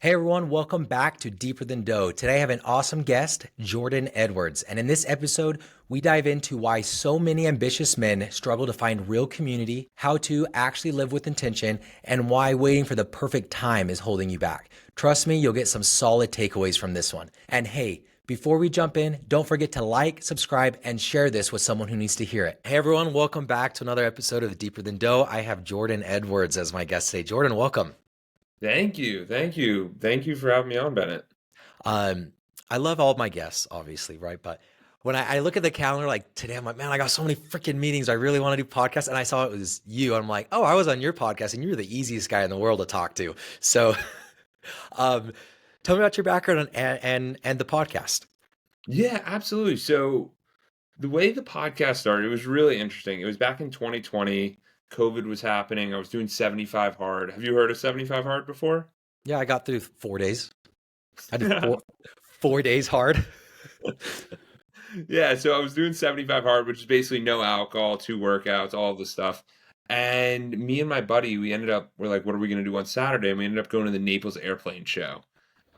Hey everyone, welcome back to Deeper Than Dough. Today I have an awesome guest, Jordan Edwards. And in this episode, we dive into why so many ambitious men struggle to find real community, how to actually live with intention, and why waiting for the perfect time is holding you back. Trust me, you'll get some solid takeaways from this one. And hey, before we jump in, don't forget to like, subscribe, and share this with someone who needs to hear it. Hey everyone, welcome back to another episode of Deeper Than Dough. I have Jordan Edwards as my guest today. Jordan, welcome. Thank you. Thank you. Thank you for having me on, Bennett. Um, I love all my guests, obviously, right? But when I look at the calendar, like today, I'm like, man, I got so many freaking meetings. I really want to do podcasts. And I saw it was you. And I'm like, oh, I was on your podcast and you're the easiest guy in the world to talk to. So um, tell me about your background and the podcast. Yeah, absolutely. So the way the podcast started, it was really interesting. It was back in 2020. COVID was happening. I was doing 75 hard. Have you heard of 75 hard before? Yeah, I got through 4 days. I did four days hard. Yeah, so I was doing 75 hard, which is basically no alcohol, two workouts, all the stuff. And me and my buddy, we're like, what are we going to do on Saturday? And we ended up going to the Naples Airplane Show.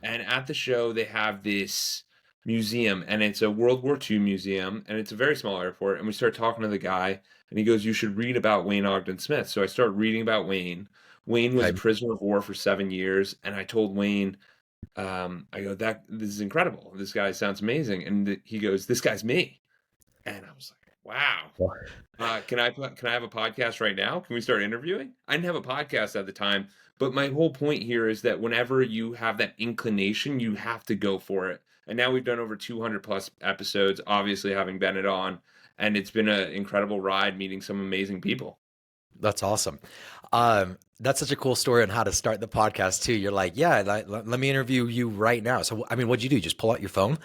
And at the show, they have this museum, and it's a World War II museum, and it's a very small airport. And we start talking to the guy, and he goes, "You should read about Wayne Ogden Smith." So I start reading about Wayne. Wayne was a Okay. prisoner of war for 7 years, and I told Wayne, I go, "That this is incredible. This guy sounds amazing." And he goes, "This guy's me." And I was like, "Wow." Can I have a podcast right now? Can we start interviewing? I didn't have a podcast at the time, but my whole point here is that whenever you have that inclination, you have to go for it. And now we've done over 200 plus episodes, obviously having Bennett on, and it's been an incredible ride meeting some amazing people. That's awesome. That's such a cool story on how to start the podcast too. You're like, yeah, let me interview you right now. So, I mean, what'd you do? Just pull out your phone?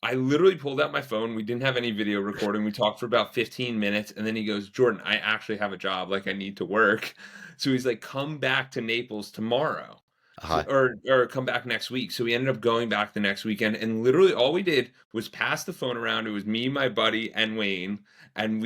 I literally pulled out my phone. We didn't have any video recording. We talked for about 15 minutes, and then he goes, "Jordan, I actually have a job. Like I need to work." So he's like, "Come back to Naples tomorrow." So, Uh-huh. or come back next week. So we ended up going back the next weekend, and literally all we did was pass the phone around. It was me, my buddy, and Wayne, and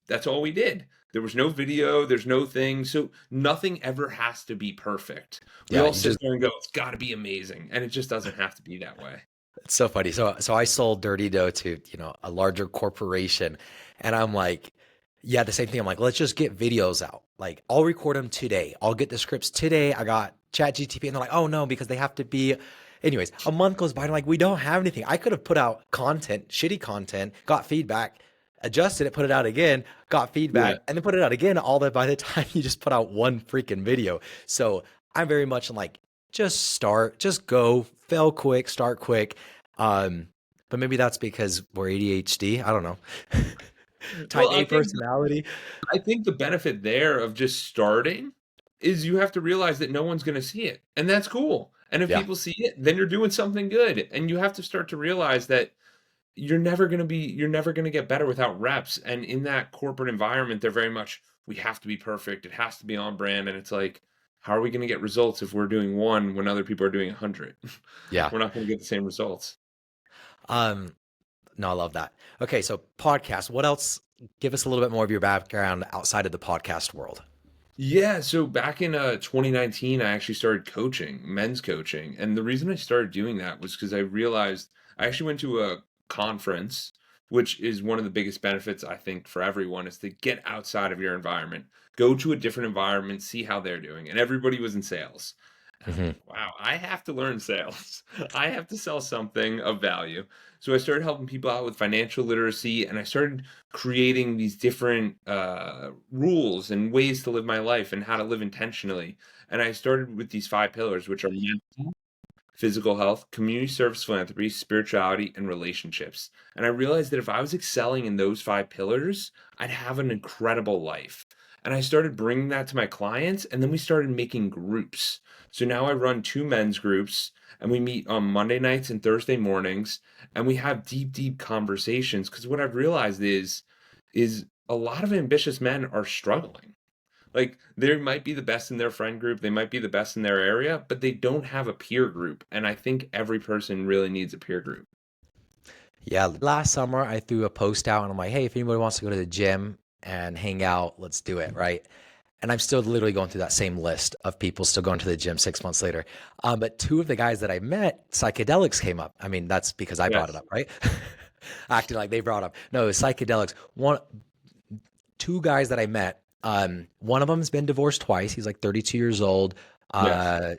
that's all we did. There was no video, there's no thing. So nothing ever has to be perfect. We Yeah, all you sit just there and go, "It's got to be amazing." And it just doesn't have to be that way. it's so funny. So I sold Dirty Dough to, a larger corporation and I'm like, yeah, the same thing. I'm like, let's just get videos out. Like, I'll record them today. I'll get the scripts today. I got Chat GTP and they're like, oh no, because they have to be. Anyways, a month goes by and I'm like, we don't have anything. I could have put out content, shitty content, got feedback, adjusted it, put it out again, got Yeah. feedback, and then put it out again. All that by the time you just put out one freaking video. So I'm very much like, just start, just go, fail quick, start quick. Um, but maybe that's because we're ADHD. I don't know. Type Well, A personality. I think the benefit there of just starting is you have to realize that no one's going to see it. And that's cool. And if Yeah. people see it, then you're doing something good. And you have to start to realize that you're never going to get better without reps. And in that corporate environment, they're very much, we have to be perfect. It has to be on brand. And it's like, how are we going to get results if we're doing one when other people are doing 100? Yeah. We're not going to get the same results. Um, no, I love that. Okay, so podcast. What else? Give us a little bit more of your background outside of the podcast world. Yeah, so back in 2019, I actually started coaching, men's coaching. And the reason I started doing that was because I realized I actually went to a conference, which is one of the biggest benefits, I think, for everyone is to get outside of your environment, go to a different environment, see how they're doing. And everybody was in sales. And I'm Hmm. like, wow, I have to learn sales. I have to sell something of value. So I started helping people out with financial literacy, and I started creating these different rules and ways to live my life and how to live intentionally. And I started with these five pillars, which are mental, physical health, community service, philanthropy, spirituality, and relationships. And I realized that if I was excelling in those five pillars, I'd have an incredible life. And I started bringing that to my clients, and then we started making groups. So now I run two men's groups, and we meet on Monday nights and Thursday mornings, and we have deep, deep conversations. Because what I've realized is a lot of ambitious men are struggling. Like they might be the best in their friend group, they might be the best in their area, but they don't have a peer group. And I think every person really needs a peer group. Yeah, last summer I threw a post out and I'm like, hey, if anybody wants to go to the gym and hang out, let's do it, right? And I'm still literally going through that same list of people still going to the gym 6 months later. But two of the guys that I met, psychedelics came up. I mean, that's because I brought it Yes. up, right? Acting like they brought up. No, it was psychedelics. Two guys that I met. One of them's been divorced twice. He's like 32 years old. Yes. Uh,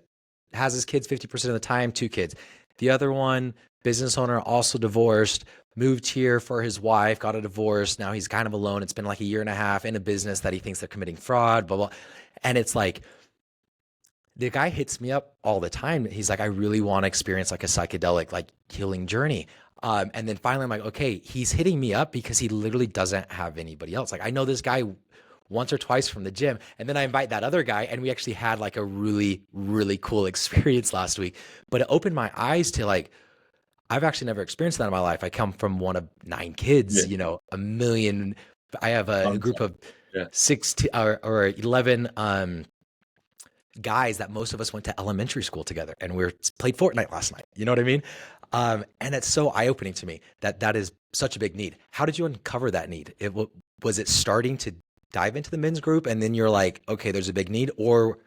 has his kids 50% of the time, two kids. The other one, business owner, also divorced, moved here for his wife, got a divorce. Now he's kind of alone. It's been like a year and a half in a business that he thinks they're committing fraud, blah, blah. And it's like, the guy hits me up all the time. He's like, I really want to experience like a psychedelic, like healing journey. And then finally I'm like, okay, he's hitting me up because he literally doesn't have anybody else. Like I know this guy once or twice from the gym. And then I invite that other guy and we actually had like a really, really cool experience last week. But it opened my eyes to like, I've actually never experienced that in my life. I come from one of 9 kids, Yeah. a million. I have a I'm group sorry. of Yeah. 16 or 11 guys that most of us went to elementary school together and we played Fortnite last night. You know what I mean? And it's so eye opening to me that that is such a big need. How did you uncover that need? Was it starting to dive into the men's group and then you're like, okay, there's a big need, or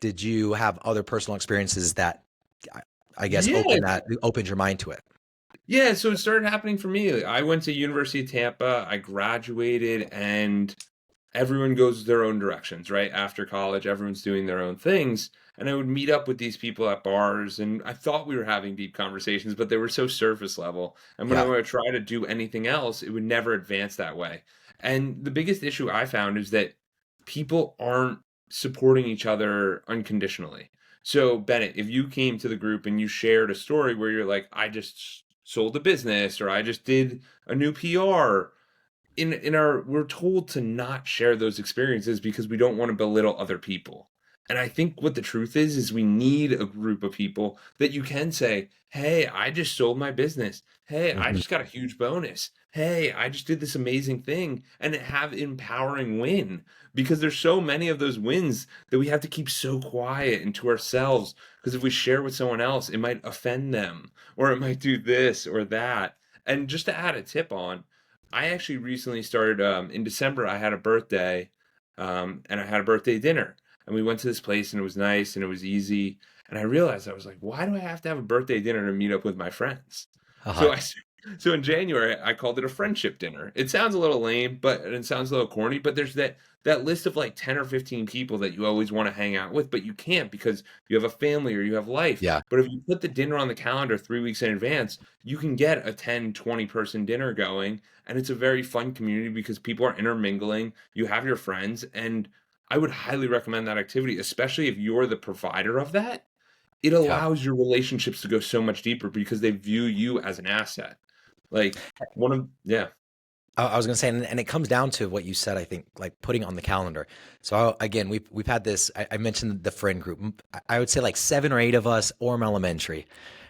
did you have other personal experiences that I guess Yeah. opened your mind to it? Yeah, so it started happening for me. I went to University of Tampa, I graduated, and everyone goes their own directions, right? After college, everyone's doing their own things. And I would meet up with these people at bars, and I thought we were having deep conversations, but they were so surface level. And when I Yeah. would try to do anything else, it would never advance that way. And the biggest issue I found is that people aren't supporting each other unconditionally. So, Bennett, if you came to the group and you shared a story where you're like, I just sold a business or I just did a new PR, in our we're told to not share those experiences because we don't want to belittle other people. And I think what the truth is we need a group of people that you can say, hey, I just sold my business, hey, I Mhm. just got a huge bonus, hey, I just did this amazing thing, and have empowering win, because there's so many of those wins that we have to keep so quiet and to ourselves, because if we share with someone else it might offend them or it might do this or that. And just to add a tip on, I actually recently started in December. I had a birthday, and I had a birthday dinner, and we went to this place, and it was nice and it was easy. And I realized I was like, why do I have to have a birthday dinner to meet up with my friends? Uh-huh. So so in January I called it a friendship dinner. It sounds a little lame, but it sounds a little corny. But there's that list of like 10 or 15 people that you always want to hang out with, but you can't because you have a family or you have life. Yeah. But if you put the dinner on the calendar 3 weeks in advance, you can get a 10, 20 person dinner going, and it's a very fun community because people are intermingling, you have your friends, and I would highly recommend that activity, especially if you're the provider of that. It Yeah. allows your relationships to go so much deeper because they view you as an asset. Like one of yeah. I was gonna say, and it comes down to what you said. I think like putting on the calendar. So again, we've had this. I mentioned the friend group. I would say like 7 or 8 of us, Orem Elementary,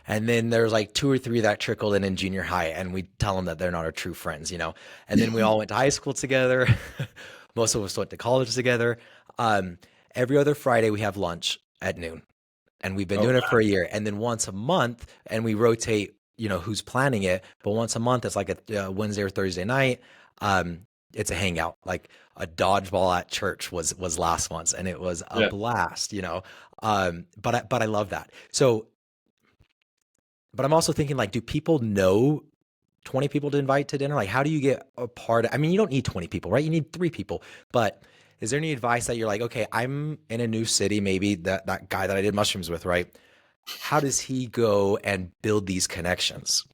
and then there's like 2 or 3 that trickled in junior high, and we tell them that they're not our true friends. And then we all went to high school together. Most of us went to college together. Um, every other Friday we have lunch at noon, and we've been Oh doing it for wow. a year. And then once a month, and we rotate, who's planning it. But once a month, it's like a Wednesday or Thursday night. It's a hangout, like a dodgeball at church was last month, and it was a Yeah. blast. But I love that. So, but I'm also thinking like, do people know 20 people to invite to dinner? Like, how do you get a part I mean, you don't need 20 people, right? You need 3 people. But is there any advice that you're like, okay, I'm in a new city, maybe that guy that I did mushrooms with, right? How does he go and build these connections?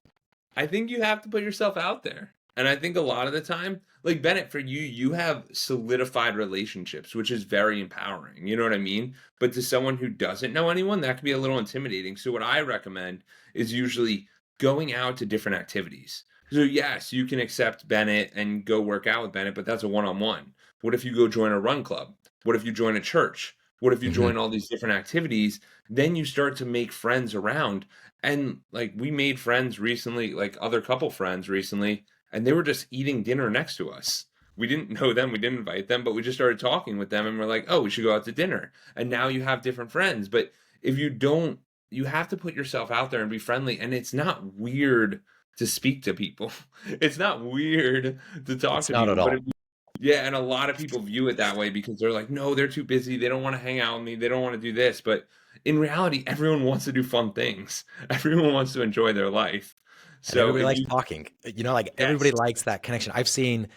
I think you have to put yourself out there. And I think a lot of the time, like Bennett, for you, you have solidified relationships, which is very empowering. You know what I mean? But to someone who doesn't know anyone, that can be a little intimidating. So, what I recommend is usually going out to different activities. So, yes, you can accept Bennett and go work out with Bennett, but that's a one on one. What if you go join a run club? What if you join a church? What if you Hmm. join all these different activities? Then you start to make friends around, and like we made friends recently, like other couple friends recently, and they were just eating dinner next to us. We didn't know them, we didn't invite them, but we just started talking with them and we're like, oh, we should go out to dinner. And now you have different friends. But if you don't, you have to put yourself out there and be friendly. And it's not weird to speak to people. It's not weird to talk It's to not people. at But if all. Yeah, and a lot of people view it that way because they're like, "No, they're too busy. They don't wanna hang out with me. They don't wanna do this." But in reality, everyone wants to do fun things. Everyone wants to enjoy their life. And So everybody if likes you talking. Like everybody Yes. likes that connection. I've seen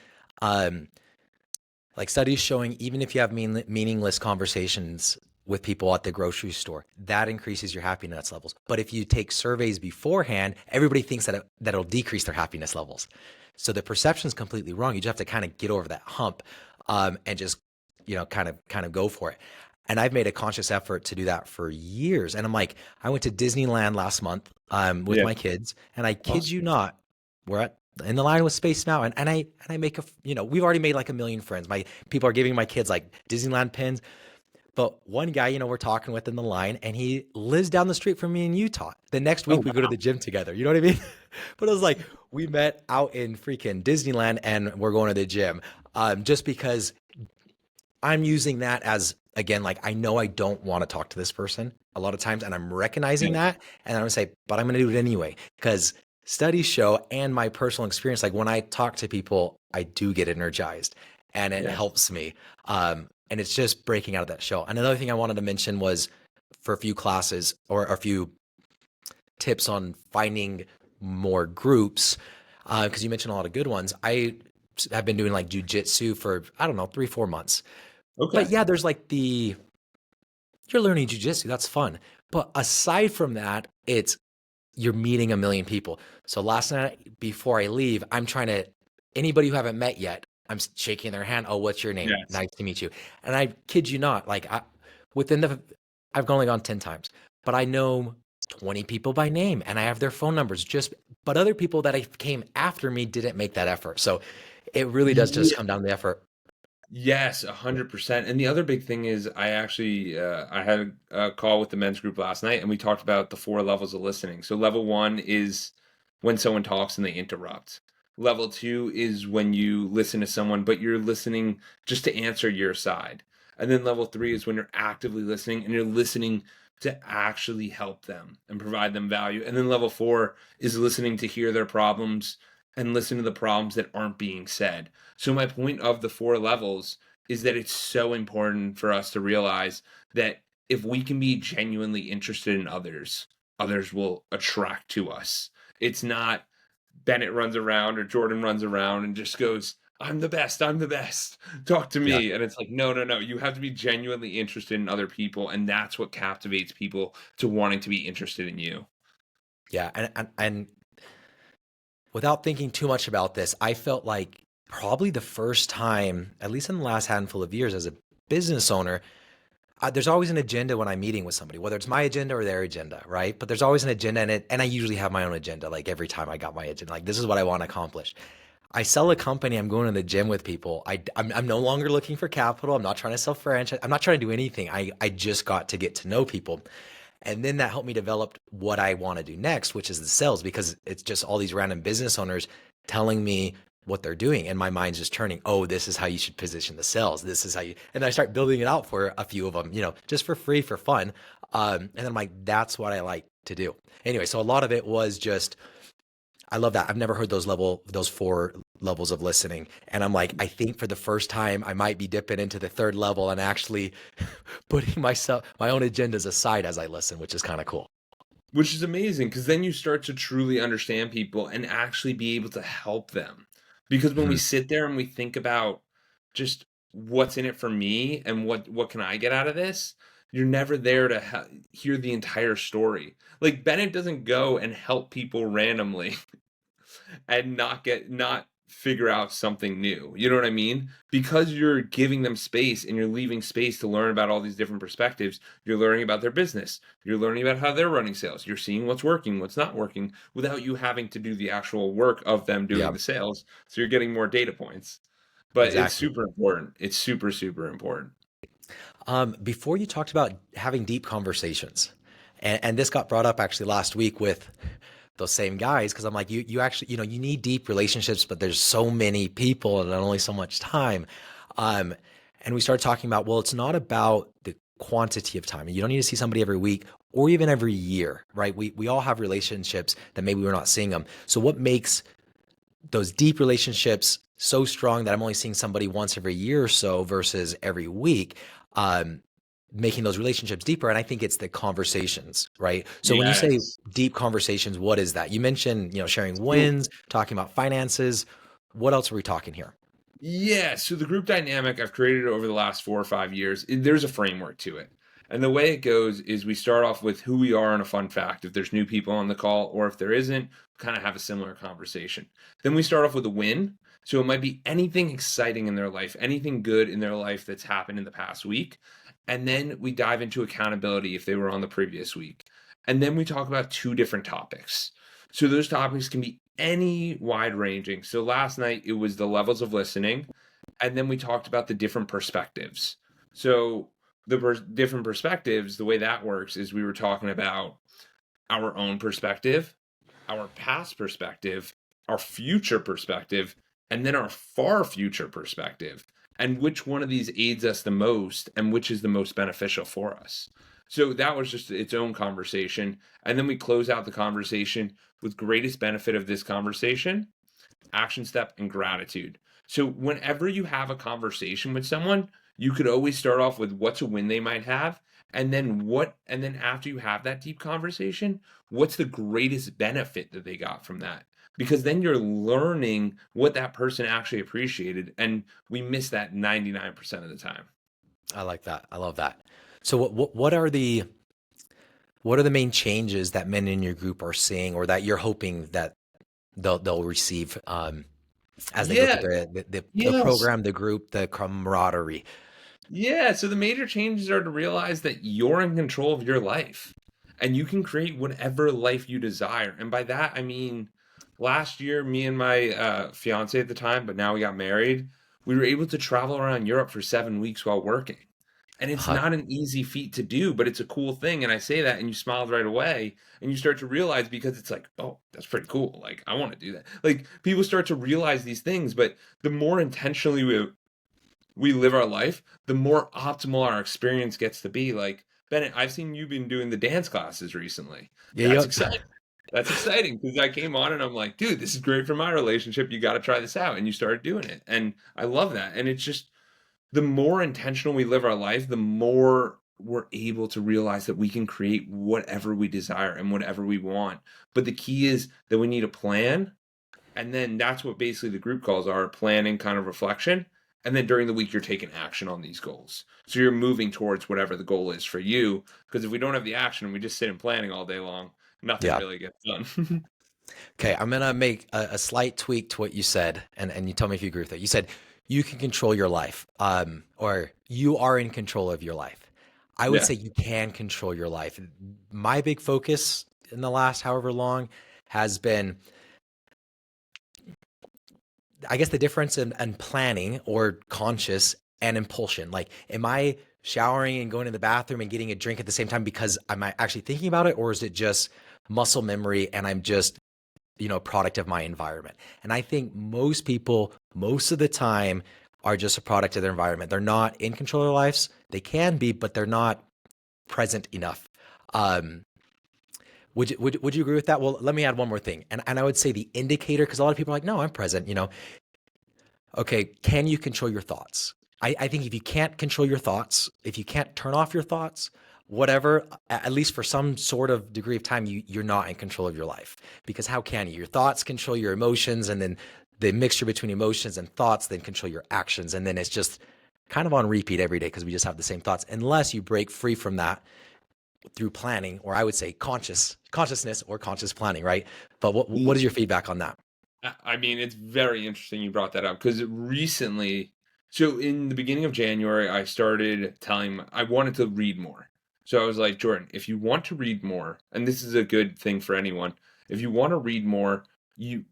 um, like studies showing even if you have meaningless conversations with people at the grocery store, that increases your happiness levels. But if you take surveys beforehand, everybody thinks that it'll decrease their happiness levels. So the perception is completely wrong. You just have to kind of get over that hump, and just kind of go for it. And I've made a conscious effort to do that for years. And I'm like, I went to Disneyland last month with Yeah. my kids, and I kid Awesome. you not, we're at in the line with Space Mountain, and I make we've already made like a million friends. My people are giving my kids like Disneyland pins, but one guy, we're talking with in the line, and he lives down the street from me in Utah. The next Oh, week we go to wow. the gym together. You know what I mean? But it was like we met out in freaking Disneyland, and we're going to the gym, just because I'm using that as, again, like I know I don't want to talk to this person a lot of times, and I'm recognizing Yeah. that, and I'm gonna say, but I'm gonna do it anyway because studies show, and my personal experience, like when I talk to people, I do get energized, and it Yes. helps me. And it's just breaking out of that shell. And another thing I wanted to mention was for a few classes or a few tips on finding more groups, because you mentioned a lot of good ones. I have been doing like jujitsu for, I don't know, 3, 4 months. But Okay. yeah, there's like you're learning jujitsu. That's fun. But aside from that, you're meeting a million people. So last night before I leave, I'm trying to, anybody who I haven't met yet, I'm shaking their hand. Oh, what's your name? Yes. Nice to meet you. And I kid you not, like within I've only gone 10 times, but I know 20 people by name and I have their phone numbers but other people that came after me didn't make that effort. So it really does just come down to the effort. Yes, 100%. And the other big thing is I had a call with the men's group last night and we talked about the 4 levels of listening. So level 1 is when someone talks and they interrupt. Level 2 is when you listen to someone, but you're listening just to answer your side. And then level 3 is when you're actively listening and you're listening to actually help them and provide them value. And then level 4 is listening to hear their problems and listen to the problems that aren't being said. So my point of the 4 levels is that it's so important for us to realize that if we can be genuinely interested in others, others will attract to us. It's not Bennett runs around or Jordan runs around and just goes, "I'm the best. I'm the best. Talk to Yeah. me." And it's like, no, no, no. You have to be genuinely interested in other people, and that's what captivates people to wanting to be interested in you. Yeah. And without thinking too much about this, I felt like probably the first time, at least in the last handful of years as a business owner, there's always an agenda when I'm meeting with somebody, whether it's my agenda or their agenda, right? But there's always an agenda in it. And I usually have my own agenda. Like every time I got my agenda, like this is what I want to accomplish. I sell a company. I'm going to the gym with people. I'm no longer looking for capital. I'm not trying to sell franchise. I'm not trying to do anything. I just got to get to know people. And then that helped me develop what I want to do next, which is the sales, because it's just all these random business owners telling me what they're doing. And my mind's just turning, oh, this is how you should position the sales. This is how you, and I start building it out for a few of them, just for free, for fun. And then I'm like, that's what I like to do. Anyway, so a lot of it was just, I love that. I've never heard those 4 levels of listening. And I'm like, I think for the first time, I might be dipping into the 3rd level and actually putting my own agendas aside as I listen, which is kind of cool. Which is amazing because then you start to truly understand people and actually be able to help them. Because when we Mhm. sit there and we think about just what's in it for me and what can I get out of this, you're never there to hear the entire story. Like Bennett doesn't go and help people randomly and not figure out something new. You know what I mean? Because you're giving them space and you're leaving space to learn about all these different perspectives, you're learning about their business. You're learning about how they're running sales. You're seeing what's working, what's not working without you having to do the actual work of them doing Yeah, the sales. So you're getting more data points. But it's exactly. super important. It's super, super important. Before you talked about having deep conversations, and this got brought up actually last week with those same guys, because I'm like, you actually, you need deep relationships, but there's so many people and only so much time. Um, and we started talking about, well, it's not about the quantity of time. You don't need to see somebody every week or even every year, right? We all have relationships that maybe we're not seeing them. So what makes those deep relationships so strong that I'm only seeing somebody once every year or so versus every week, um, making those relationships deeper. And I think it's the conversations, right? So when you say Yes. deep conversations, what is that? You mentioned, sharing So wins, talking about finances. What else are we talking here? yeah, so the group dynamic I've created over the last 4 or 5 years, there's a framework to it. And the way it goes is we start off with who we are and a fun fact. If there's new people on the call, or if there isn't, kind of have a similar conversation. Then we start off with a win. So it might be anything exciting in their life, anything good in their life that's happened in the past week. And then we dive into accountability if they were on the previous week. And then we talk about two different topics. So those topics can be any wide ranging. So last night it was the levels of listening, and then we talked about the different perspectives. So the different perspectives, the way that works is we were talking about our own perspective, our past perspective, our future perspective, and then our far future perspective, and which one of these aids us the most and which is the most beneficial for us. So that was just its own conversation. And then we close out the conversation with greatest benefit of this conversation, action step, and gratitude. So whenever you have a conversation with someone, you could always start off with what's a win they might have, and then after you have that deep conversation, what's the greatest benefit that they got from that? Because then you're learning what that person actually appreciated, and we miss that 99% of the time. I like that. I love that. So what are the main changes that men in your group are seeing, or that you're hoping that they'll receive as they go through Yeah, the yes. program, the group, the camaraderie? Yeah, so the major changes are to realize that you're in control of your life and you can create whatever life you desire. And by that, I mean, last year, me and my fiance at the time, but now we got married, we were able to travel around Europe for 7 weeks while working. And it's Hot. not an easy feat to do, but it's a cool thing. And I say that, and you smiled right away, and you start to realize because it's like, oh, that's pretty cool. Like, I want to do that. Like, people start to realize these things, but the more intentionally we live our life, the more optimal our experience gets to be. Like, Bennett, I've seen you been doing the dance classes recently. Yeah, That's yep. exciting. That's exciting because I came on and I'm like, dude, this is great for my relationship. You got to try this out. And you started doing it. And I love that. And it's just the more intentional we live our life, the more we're able to realize that we can create whatever we desire and whatever we want. But the key is that we need a plan, and then that's what basically the group calls are: planning, kind of reflection. And then during the week, you're taking action on these goals. So you're moving towards whatever the goal is for you. Because if we don't have the action and we just sit in planning all day long, nothing Yeah. really gets done. Okay, I'm gonna make a slight tweak to what you said, and you tell me if you agree with it. You said you can control your life, or you are in control of your life. I would Yeah. say you can control your life. My big focus in the last however long has been, I guess, the difference in planning or conscious and impulsion. Like, am I showering and going to the bathroom and getting a drink at the same time because I'm actually thinking about it, or is it just muscle memory and I'm just product of my environment? And I think most people, most of the time, are just a product of their environment. They're not in control of their lives. They can be, but they're not present enough. Um, would you agree with that? Well, let me add one more thing. And I would say the indicator, because a lot of people are like, no, I'm present. Okay, can you control your thoughts? I think if you can't control your thoughts, if you can't turn off your thoughts, whatever, at least for some sort of degree of time, you're not in control of your life. Because how can you? Your thoughts control your emotions, and then the mixture between emotions and thoughts then control your actions. And then it's just kind of on repeat every day because we just have the same thoughts, unless you break free from that through planning, or I would say consciousness or conscious planning, right? But what is your feedback on that? I mean, it's very interesting you brought that up because recently, so in the beginning of January, I started telling I wanted to read more. So I was like, Jordan, if you want to read more, and this is a good thing for anyone, if you want to read more, you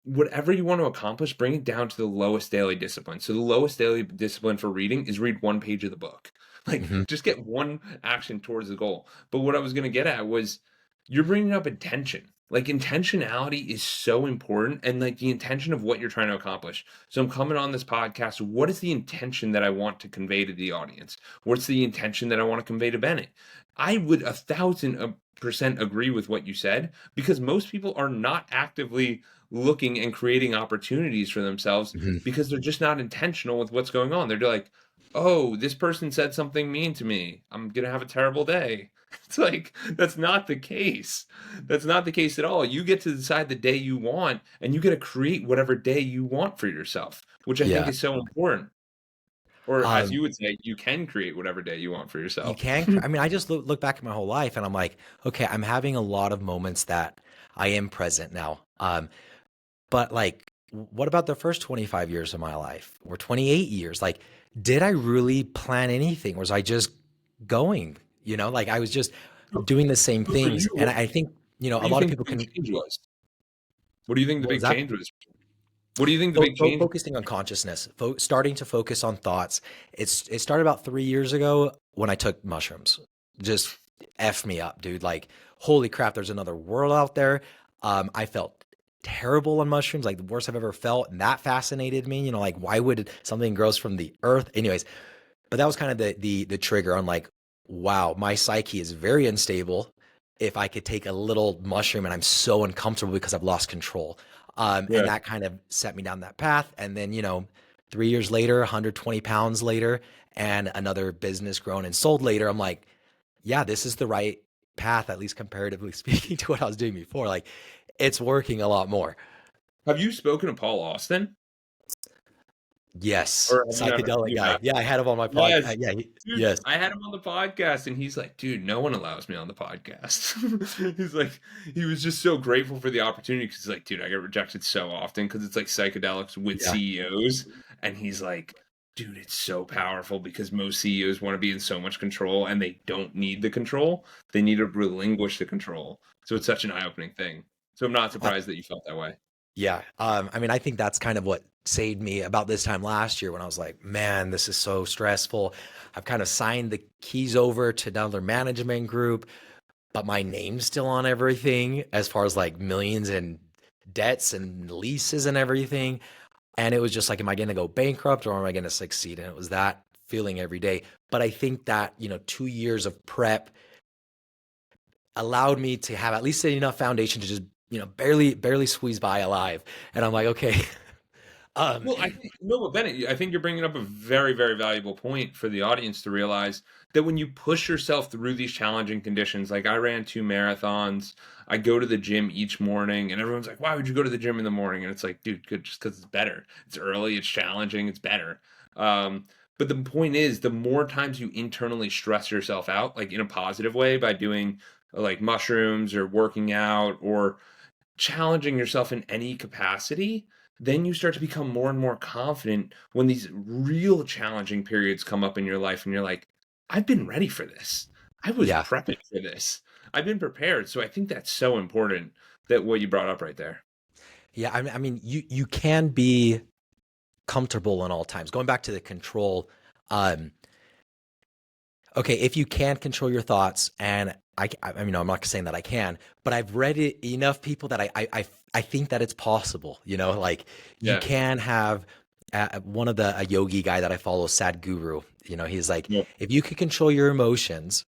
whatever you want to accomplish, bring it down to the lowest daily discipline. So the lowest daily discipline for reading is read one page of the book. Like, Hmm. just get one action towards the goal. But what I was going to get at was you're bringing up intention. Like, intentionality is so important, and like the intention of what you're trying to accomplish. So I'm coming on this podcast. What is the intention that I want to convey to the audience? What's the intention that I want to convey to Bennett? I would 1,000 100% agree with what you said, because most people are not actively looking and creating opportunities for themselves Mhm. because they're just not intentional with what's going on. They're like, "Oh, this person said something mean to me. I'm gonna have a terrible day." It's like, that's not the case. That's not the case at all. You get to decide the day you want, and you get to create whatever day you want for yourself, which I think Yeah. is so important. Or as Um, you would say, you can create whatever day you want for you yourself. can, I mean, I just look back at my whole life and I'm like, okay, I'm having a lot of moments that I am present now. But like, what about the first 25 years of my life or 28 years? Like, did I really plan anything? Was I just going, like I was just So doing the same so for things. you, And I think, what a do you lot of think people the big can, change was? What do you think the what was big that? change was? What do you think the big change was? Focusing on consciousness, starting to focus on thoughts. It started about 3 years ago when I took mushrooms. Just F me up, dude. Like, holy crap, there's another world out there. I felt terrible on mushrooms, like the worst I've ever felt. And that fascinated me. Like, why would something grows from the earth? Anyways, but that was kind of the trigger on like, wow, my psyche is very unstable. If I could take a little mushroom and I'm so uncomfortable because I've lost control. And Yeah. that kind of set me down that path. And then, 3 years later, 120 pounds later, and another business grown and sold later, I'm like, yeah, this is the right path, at least comparatively speaking to what I was doing before. Like, it's working a lot more. Have you spoken to Paul Austin? Yes, Or have you never? psychedelic You guy. have. Yeah, I had him on my podcast. Yes. Yeah, Dude, yes. I had him on the podcast and he's like, "Dude, no one allows me on the podcast." He's like, he was just so grateful for the opportunity because he's like, "Dude, I get rejected so often because it's like psychedelics with Yeah. CEOs." And he's like, "Dude, it's so powerful because most CEOs want to be in so much control and they don't need the control. They need to relinquish the control." So it's such an eye-opening thing. So I'm not surprised that you felt that way. Yeah. I mean, I think that's kind of what saved me about this time last year when I was like, man, this is so stressful. I've kind of signed the keys over to another management group, but my name's still on everything as far as like millions in debts and leases and everything. And it was just like, am I going to go bankrupt or am I going to succeed? And it was that feeling every day. But I think that, 2 years of prep allowed me to have at least enough foundation to just, barely squeeze by alive. And I'm like, okay, um, Well, I think no, but Bennett, I think you're bringing up a very, very valuable point for the audience to realize that when you push yourself through these challenging conditions, like I ran 2 marathons, I go to the gym each morning, and everyone's like, "Why would you go to the gym in the morning?" And it's like, dude, good, just because it's better. It's early, it's challenging, it's better. Um, but the point is, the more times you internally stress yourself out, like in a positive way, by doing like mushrooms or working out or challenging yourself in any capacity, then you start to become more and more confident when these real challenging periods come up in your life and you're like, I've been ready for this. I was yeah, prepping for this. I've been prepared. So I think that's so important that what you brought up right there. yeah. I mean, you can be comfortable in all times. Going back to the control, um, okay, if you can control your thoughts, and I mean, I'm not saying that I can, but I've read it enough people that I think that it's possible. Like you Yeah. can have one of a yogi guy that I follow, Sadhguru. He's like, Yeah. if you could control your emotions,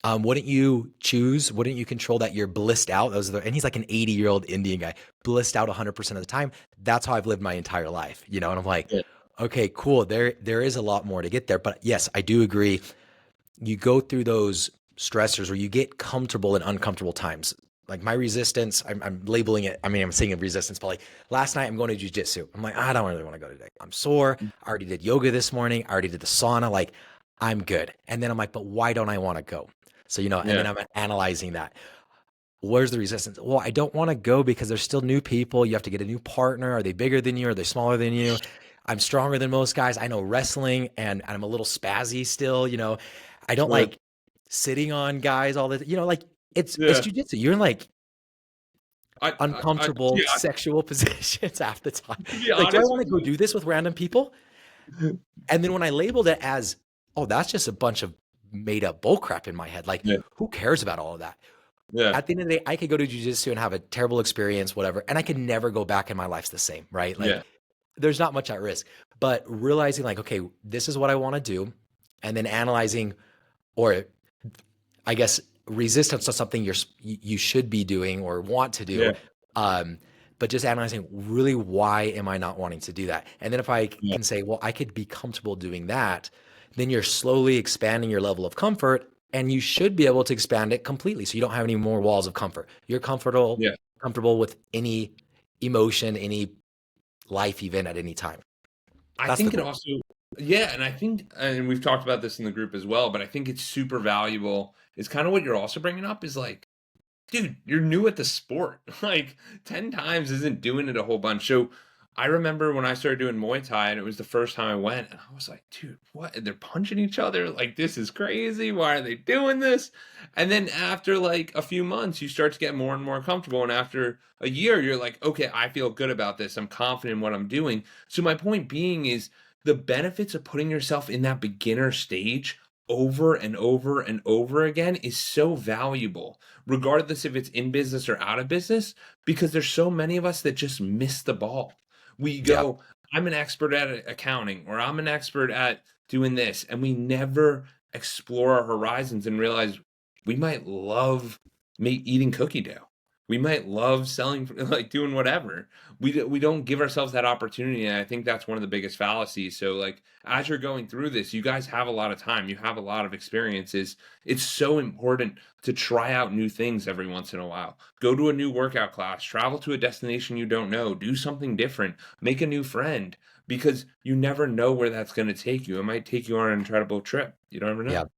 wouldn't you choose? Wouldn't you control that you're blissed out? And he's like an 80-year-old Indian guy, blissed out 100% of the time. That's how I've lived my entire life. And I'm like, Yeah. okay, cool. There is a lot more to get there, but yes, I do agree you go through those stressors or you get comfortable in uncomfortable times. Like my resistance, I'm labeling it. I mean, I'm saying resistance, but like last night I'm going to jujitsu. I'm like, I don't really want to go today. I'm sore. I already did yoga this morning. I already did the sauna. Like I'm good. And then I'm like, but why don't I want to go? So, and then Yeah. I'm analyzing that. Where's the resistance? Well, I don't want to go because there's still new people. You have to get a new partner. Are they bigger than you? Are they smaller than you? I'm stronger than most guys. I know wrestling and I'm a little spazzy still. I don't Sure. like sitting on guys all the, like it's Yeah. jujitsu. You're in like uncomfortable Yeah. sexual positions half the time. To be Like, do I honest want with to go do this with random people? you. And then when I labeled it as, oh, that's just a bunch of made up bullcrap in my head. Like, Yeah. who cares about all of that? Yeah. At the end of the day, I could go to jujitsu and have a terrible experience, whatever, and I could never go back and my life's the same, right? Like, Yeah. there's not much at risk. But realizing, like, okay, this is what I want to do, and then analyzing, or I guess resistance to something you should be doing or want to do. Yeah. Um, but just analyzing really why am I not wanting to do that? And then if I Yeah. can say, well, I could be comfortable doing that, then you're slowly expanding your level of comfort and you should be able to expand it completely. So you don't have any more walls of comfort. You're Yeah. comfortable with any emotion, any life event at any time. I That's the think it goal. also, yeah, and I think, and we've talked about this in the group as well, but I think it's super valuable. Is kind of what you're also bringing up is like, dude, you're new at the sport. Like 10 times isn't doing it a whole bunch. So I remember when I started doing Muay Thai and it was the first time I went and I was like, dude, what? They're punching each other. Like, this is crazy. Why are they doing this? And then after like a few months, you start to get more and more comfortable. And after a year, you're like, okay, I feel good about this. I'm confident in what I'm doing. So my point being is the benefits of putting yourself in that beginner stage over and over and over again is so valuable, regardless if it's in business or out of business, because there's so many of us that just miss the ball. We Yeah. go, I'm an expert at accounting, or I'm an expert at doing this, and we never explore our horizons and realize we might love eating cookie dough. We might love selling, like doing whatever. We don't give ourselves that opportunity, and I think that's one of the biggest fallacies. So, like as you're going through this, you guys have a lot of time, you have a lot of experiences. It's so important to try out new things every once in a while. Go to a new workout class, travel to a destination you don't know, do something different, make a new friend, because you never know where that's going to take you. It might take you on an incredible trip. You don't ever Yeah. know.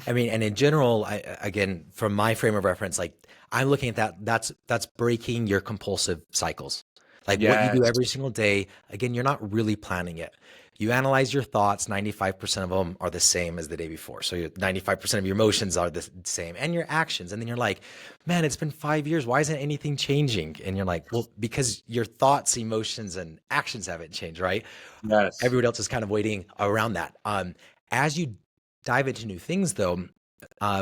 I mean, and in general, again, from my frame of reference, like I'm looking at that, that's breaking your compulsive cycles. Like what you do Yes. every single day, again, you're not really planning it. You analyze your thoughts, 95% of them are the same as the day before. So 95% of your emotions are the same and your actions. And then you're like, man, it's been 5 years. Why isn't anything changing? And you're like, well, because your thoughts, emotions, and actions haven't changed, right? Yes. Everyone else is kind of waiting around that. As you dive into new things, though,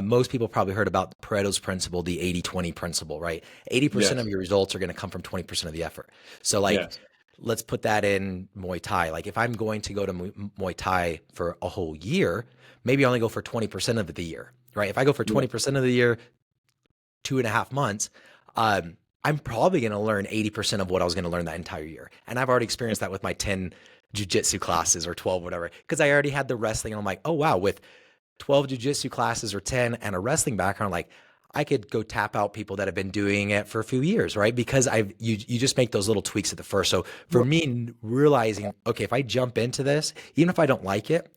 most people probably heard about Pareto's principle, the 80-20 principle, right? 80% Yes. of your results are going to come from 20% of the effort. So, like, Yes. let's put that in Muay Thai. Like, if I'm going to go to Muay Thai for a whole year, maybe I only go for 20% of the year, right? If I go for Yeah. 20% of the year, 2.5 months, I'm probably going to learn 80% of what I was going to learn that entire year. And I've already experienced that with my 10 jujitsu classes or 12, whatever, because I already had the wrestling. And I'm like, oh, wow, with 12 jujitsu classes or 10 and a wrestling background, like I could go tap out people that have been doing it for a few years, right? Because you just make those little tweaks at the first. So for me, realizing, okay, if I jump into this, even if I don't like it,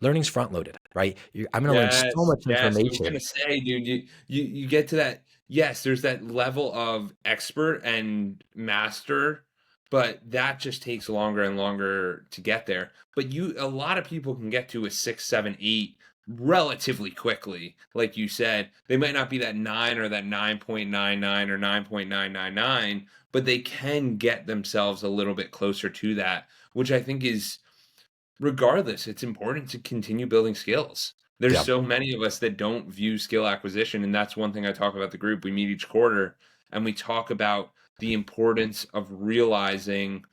learning's front loaded, right? I'm going to learn so Yes, much yes. I was information. gonna say, dude, you get to that. Yes, there's that level of expert and master, but that just takes longer and longer to get there. But a lot of people can get to a 6, 7, 8 relatively quickly. Like you said, they might not be that 9 or that 9.99 or 9.999, but they can get themselves a little bit closer to that, which I think is regardless, it's important to continue building skills. There's Yeah. so many of us that don't view skill acquisition, and that's one thing I talk about the group. We meet each quarter and we talk about the importance of realizing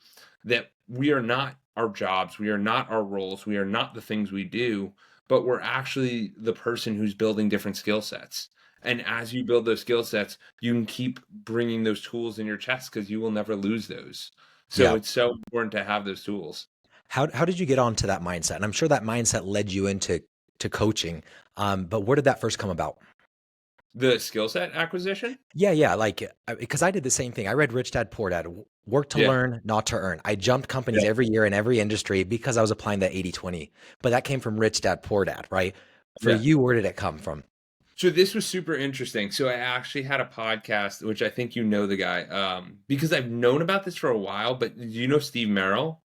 that we are not our jobs, we are not our roles, we are not the things we do, but we're actually the person who's building different skill sets. And as you build those skill sets, you can keep bringing those tools in your chest because you will never lose those. So Yeah. it's so important to have those tools. How did you get onto that mindset? And I'm sure that mindset led you into coaching. But where did that first come about? The skill set acquisition? Yeah, yeah. Like, because I did the same thing. I read Rich Dad Poor Dad, work to Yeah, learn, not to earn. I jumped companies yeah, every year in every industry because I was applying that 80-20. But that came from Rich Dad Poor Dad, right? For yeah. you, where did it come from? So this was super interesting. So I actually had a podcast, which I think you know the guy, because I've known about this for a while, but do you know Steve Merrill?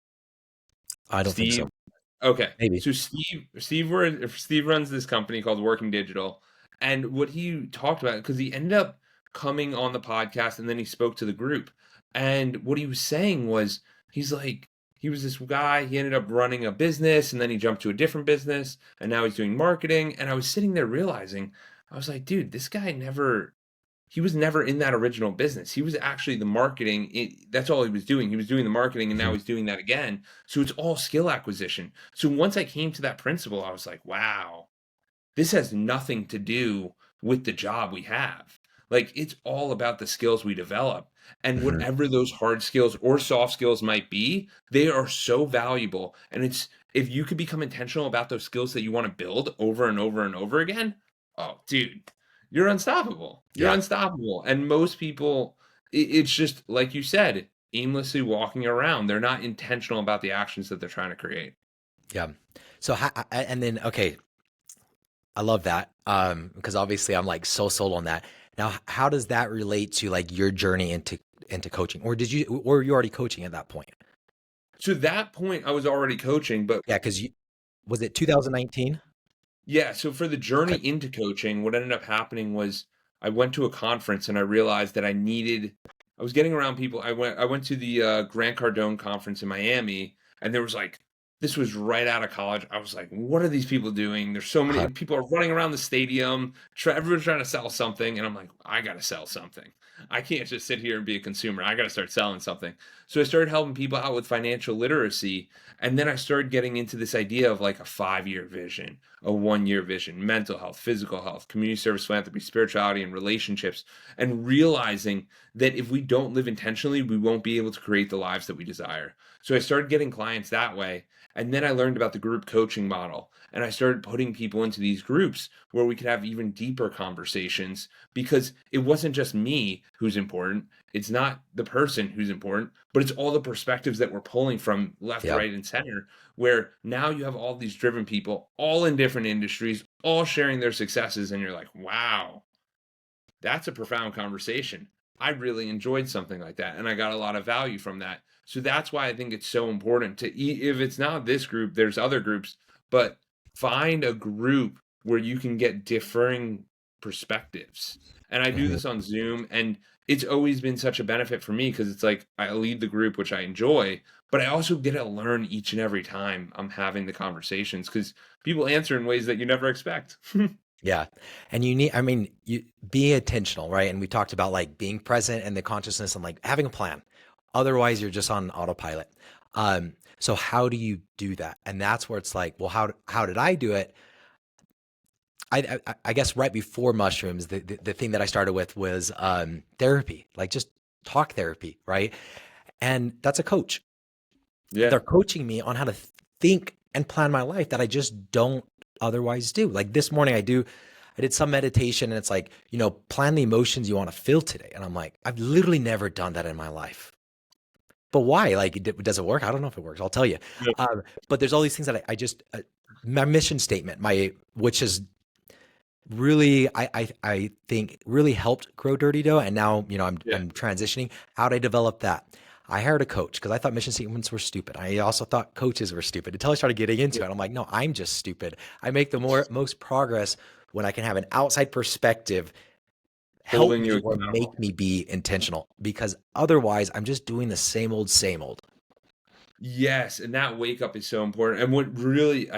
I don't think Steve? so. Okay. Maybe. So Steve runs this company called Working Digital. And what he talked about, because he ended up coming on the podcast and then he spoke to the group. And what he was saying was, he's like, he was this guy, he ended up running a business and then he jumped to a different business and now he's doing marketing. And I was sitting there realizing, I was like, dude, this guy never he was never in that original business. He was actually the marketing. That's all he was doing. He was doing the marketing and now Mhm. he's doing that again. So it's all skill acquisition. So once I came to that principle, I was like, wow, this has nothing to do with the job we have. Like, it's all about the skills we develop. And Mhm. whatever those hard skills or soft skills might be, they are so valuable. And it's if you could become intentional about those skills that you want to build over and over and over again, oh, dude, you're unstoppable. You're Yeah. unstoppable. And most people, it's just like you said, aimlessly walking around. They're not intentional about the actions that they're trying to create. Yeah. So, and then, okay, I love that. Because obviously I'm like so sold on that. Now, how does that relate to like your journey into coaching? Or were you already coaching at that point? To that point, I was already coaching, but Yeah, because was it 2019? yeah, so for the journey Okay. into coaching, what ended up happening was I went to a conference and I realized that I was getting around people. I went to the Grant Cardone conference in Miami, and there was like this was right out of college. I was like, what are these people doing? There's so many Uh-huh. people are running around the stadium, everyone's trying to sell something, and I'm like, I gotta sell something. I can't just sit here and be a consumer. I gotta start selling something. So I started helping people out with financial literacy, and then I started getting into this idea of like a 5-year vision, a 1-year vision, mental health, physical health, community service, philanthropy, spirituality, and relationships, and realizing that if we don't live intentionally, we won't be able to create the lives that we desire. So I started getting clients that way. And then I learned about the group coaching model. And I started putting people into these groups where we could have even deeper conversations because it wasn't just me who's important. It's not the person who's important, but it's all the perspectives that we're pulling from left, Yeah. right, and center, where now you have all these driven people, all in different industries, all sharing their successes. And you're like, wow, that's a profound conversation. I really enjoyed something like that, and I got a lot of value from that. So that's why I think it's so important to if it's not this group, there's other groups, but find a group where you can get differing perspectives. And I do Mhm. this on Zoom, and it's always been such a benefit for me because it's like I lead the group, which I enjoy, but I also get to learn each and every time I'm having the conversations because people answer in ways that you never expect. Yeah. And I mean, you be intentional, right? And we talked about like being present and the consciousness and like having a plan. Otherwise, you're just on autopilot. So how do you do that? And that's where it's like, well, how did I do it? I guess right before mushrooms, the thing that I started with was therapy, like just talk therapy, right? And that's a coach. Yeah. They're coaching me on how to think and plan my life that I just don't otherwise do. Like this morning, I did some meditation and it's like, plan the emotions you want to feel today. And I'm like, I've literally never done that in my life. But why? Like, does it work? I don't know if it works. I'll tell you. But there's all these things that I just, my mission statement, which is really, I think really helped grow Dirty Dough. And now, Yeah. I'm transitioning. How'd I develop that? I hired a coach because I thought mission statements were stupid. I also thought coaches were stupid until I started getting into it. I'm like, no, I'm just stupid. I make the most progress when I can have an outside perspective help Holding you me or accountable. make me be intentional because otherwise I'm just doing the same old, same old. Yes, and that wake up is so important. And what really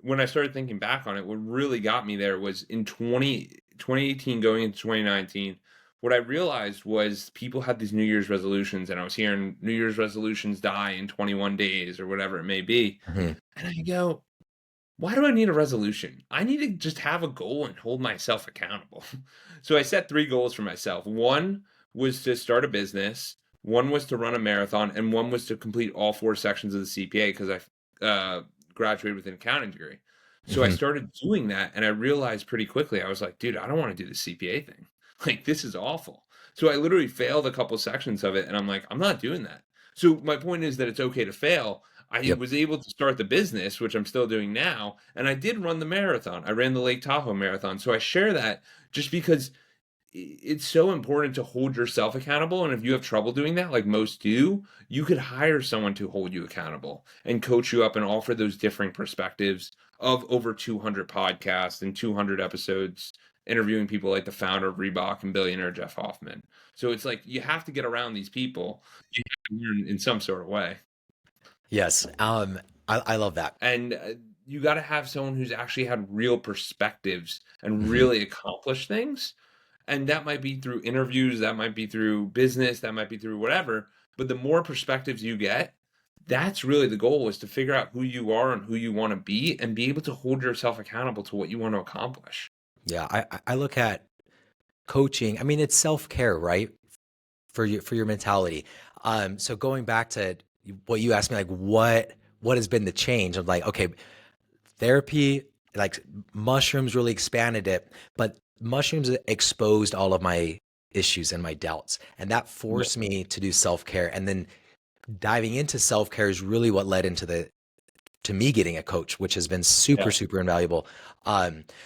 when I started thinking back on it, what really got me there was in 2018 going into 2019, what I realized was people had these New Year's resolutions, and I was hearing New Year's resolutions die in 21 days or whatever it may be. Mhm. And I go, why do I need a resolution? I need to just have a goal and hold myself accountable. So I set 3 goals for myself. One was to start a business, one was to run a marathon, and one was to complete all 4 sections of the CPA because I graduated with an accounting degree. So I Mhm. started doing that, and I realized pretty quickly, I was like, dude, I don't want to do the CPA thing. Like, this is awful. So I literally failed a couple sections of it, and I'm like, I'm not doing that. So my point is that it's okay to fail. I Yep. was able to start the business, which I'm still doing now, and I did run the marathon. I ran the Lake Tahoe marathon. So I share that just because it's so important to hold yourself accountable. And if you have trouble doing that, like most do, you could hire someone to hold you accountable and coach you up and offer those differing perspectives of over 200 podcasts and 200 episodes interviewing people like the founder of Reebok and billionaire Jeff Hoffman. So it's like you have to get around these people. You have to learn in some sort of way. Yes. I love that. And you got to have someone who's actually had real perspectives and Mhm. really accomplished things. And that might be through interviews, that might be through business, that might be through whatever. But the more perspectives you get, that's really the goal, is to figure out who you are and who you want to be and be able to hold yourself accountable to what you want to accomplish. Yeah, I look at coaching. I mean, it's self-care, right? For your mentality. So going back to what you asked me, like what has been the change? I'm like, okay, therapy, like mushrooms really expanded it, but mushrooms exposed all of my issues and my doubts. And that Yeah. forced me to do self-care. And then diving into self-care is really what led into to me getting a coach, which has been super, Yeah. super invaluable.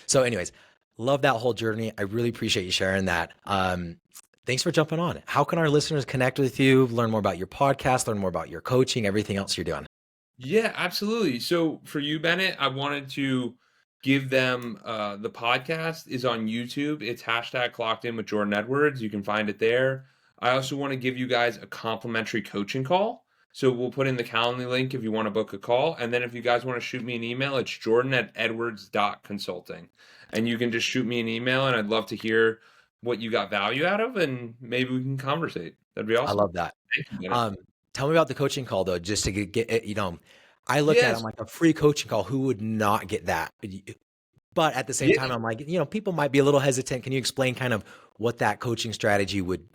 So anyways, love that whole journey. I really appreciate you sharing that. Thanks for jumping on. How can our listeners connect with you, learn more about your podcast, learn more about your coaching, everything else you're doing? Yeah, absolutely. So for you, Bennett, I wanted to give them the podcast is on YouTube. It's hashtag clocked in with Jordan Edwards. You can find it there. I also want to give you guys a complimentary coaching call. So we'll put in the Calendly link if you want to book a call. And then if you guys want to shoot me an email, it's jordan@edwards.consulting. And you can just shoot me an email, and I'd love to hear what you got value out of, and maybe we can conversate. That'd be I awesome. love that. Thank you, Bennett. Um, Tell me about the coaching call though, just to get it, I look at it, I'm Yes. like a free coaching call. Who would not get that? But at the same time, I'm like, people might be a little hesitant. Can you explain kind of what that coaching strategy would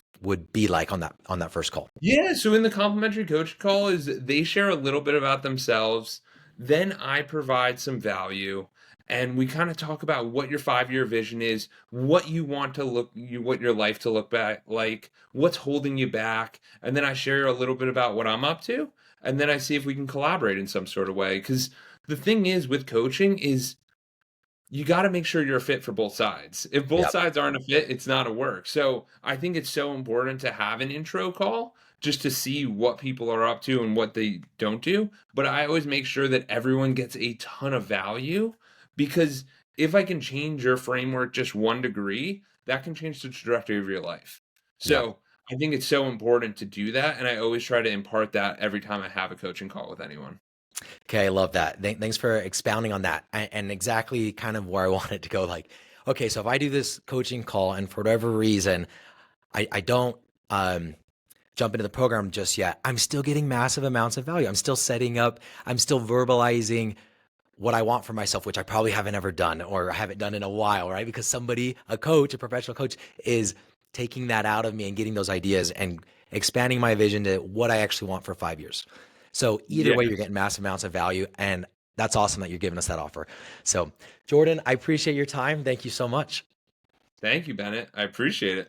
be like on that first call? Yeah, so in the complimentary coach call is they share a little bit about themselves, then I provide some value, and we kind of talk about what your 5-year vision is, what you want to what your life to look back like, what's holding you back, and then I share a little bit about what I'm up to, and then I see if we can collaborate in some sort of way. Because the thing is with coaching is you got to make sure you're a fit for both sides. If both Yep. sides aren't a fit, it's not a work. So I think it's so important to have an intro call just to see what people are up to and what they don't do. But I always make sure that everyone gets a ton of value, because if I can change your framework just 1 degree, that can change the trajectory of your life. Yep. So I think it's so important to do that. And I always try to impart that every time I have a coaching call with anyone. Okay, I love that. Thanks for expounding on that and exactly kind of where I wanted to go. Like, okay, so if I do this coaching call and for whatever reason I don't jump into the program just yet, I'm still getting massive amounts of value. I'm still setting up, I'm still verbalizing what I want for myself, which I probably haven't ever done or haven't done in a while, right? Because somebody, a coach, a professional coach, is taking that out of me and getting those ideas and expanding my vision to what I actually want for 5 years. So either way, you're Yes. getting massive amounts of value, and that's awesome that you're giving us that offer. So Jordan, I appreciate your time. Thank you so much. Thank you, Bennett. I appreciate it.